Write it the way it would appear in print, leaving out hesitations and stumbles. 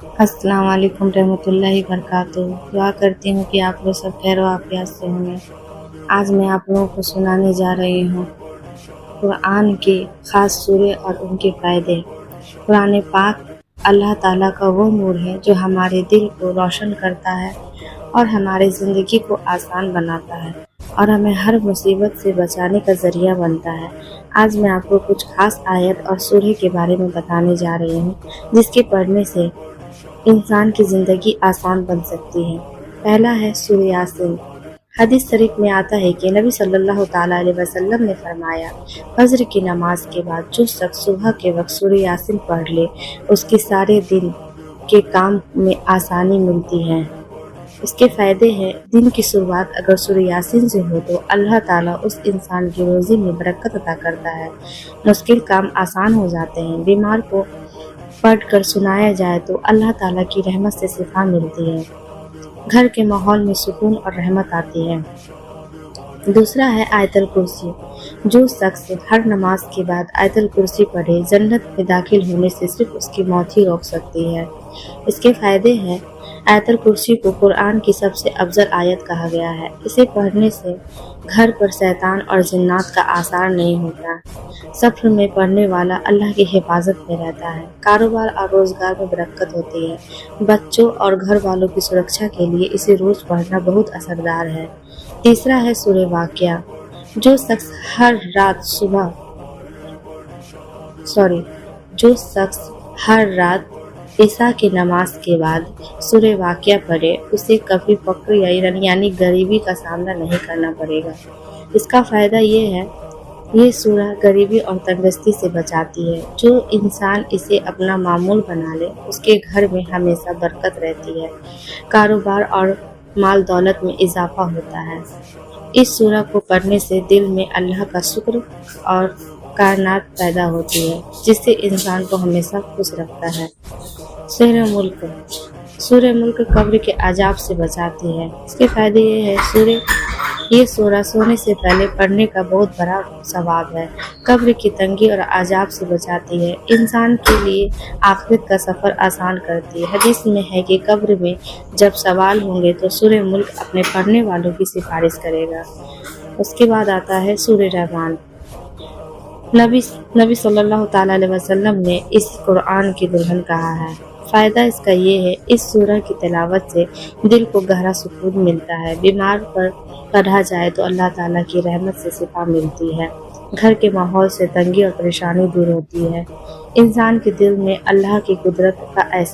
السلام علیکم رحمۃ اللہ وبرکاتہ۔ دعا کرتی ہوں کہ آپ لوگ سب خیر و عافیت سے ہوں گے۔ آج میں آپ لوگوں کو سنانے جا رہی ہوں قرآن کے خاص سورے اور ان کے فائدے۔ قرآن پاک اللہ تعالیٰ کا وہ نور ہے جو ہمارے دل کو روشن کرتا ہے اور ہماری زندگی کو آسان بناتا ہے اور ہمیں ہر مصیبت سے بچانے کا ذریعہ بنتا ہے۔ آج میں آپ کو کچھ خاص آیت اور سورے کے بارے میں بتانے جا رہی ہوں جس کے پڑھنے سے انسان کی زندگی آسان بن سکتی ہے۔ پہلا ہے سورہ یاسین۔ حدیث شریف میں آتا ہے کہ نبی صلی اللہ تعالیٰ علیہ وسلم نے فرمایا، فجر کی نماز کے بعد جو شخص صبح کے وقت سورہ یاسین پڑھ لے اس کی سارے دن کے کام میں آسانی ملتی ہے۔ اس کے فائدے ہیں، دن کی شروعات اگر سورہ یاسین سے ہو تو اللہ تعالیٰ اس انسان کی روزی میں برکت عطا کرتا ہے، مشکل کام آسان ہو جاتے ہیں، بیمار کو پڑھ کر سنایا جائے تو اللہ تعالیٰ کی رحمت سے شفا ملتی ہے، گھر کے ماحول میں سکون اور رحمت آتی ہے۔ دوسرا ہے آیت الکرسی۔ جو شخص ہر نماز کے بعد آیت الکرسی پڑھے جنت میں داخل ہونے سے صرف اس کی موت ہی روک سکتی ہے۔ اس کے فائدے ہیں، آیت الکرسی کو قرآن کی سب سے افضل آیت کہا گیا ہے۔ اسے پڑھنے سے گھر پر شیطان اور جنات کا اثر نہیں ہوتا، سفر میں پڑھنے والا اللہ کی حفاظت میں رہتا ہے، کاروبار اور روزگار میں برکت ہوتی ہے، بچوں اور گھر والوں کی سرکشا کے لیے اسے روز پڑھنا بہت اثردار ہے۔ تیسرا ہے سورہ واقعہ۔ جو شخص ہر رات عشاء کی نماز کے بعد سورہ واقعہ پڑھے اسے کبھی فقر یعنی غریبی کا سامنا نہیں کرنا پڑے گا۔ اس کا فائدہ یہ ہے، یہ سورہ غریبی اور تنگدستی سے بچاتی ہے۔ جو انسان اسے اپنا معمول بنا لے اس کے گھر میں ہمیشہ برکت رہتی ہے، کاروبار اور مال دولت میں اضافہ ہوتا ہے۔ اس سورہ کو پڑھنے سے دل میں اللہ کا شکر اور کائنات پیدا ہوتی ہے جس سے انسان کو ہمیشہ خوش رکھتا ہے۔ سورہ ملک قبر کے عذاب سے بچاتی ہے۔ اس کے فائدے یہ ہے، یہ سورہ سونے سے پہلے پڑھنے کا بہت بڑا ثواب ہے، قبر کی تنگی اور عذاب سے بچاتی ہے، انسان کے لیے آخرت کا سفر آسان کرتی ہے۔ حدیث میں ہے کہ قبر میں جب سوال ہوں گے تو سورہ ملک اپنے پڑھنے والوں کی سفارش کرے گا۔ اس کے بعد آتا ہے سورہ رحمان۔ نبی صلی اللہ تعالیٰ علیہ وسلم نے اس قرآن کی دلہن کہا ہے۔ فائدہ اس کا یہ ہے، اس سورہ کی تلاوت سے دل کو گہرا سکون ملتا ہے، بیمار پر پڑھا جائے تو اللہ تعالیٰ کی رحمت سے شفا ملتی ہے، گھر کے ماحول سے تنگی اور پریشانی دور ہوتی ہے، انسان کے دل میں اللہ کی قدرت کا احساس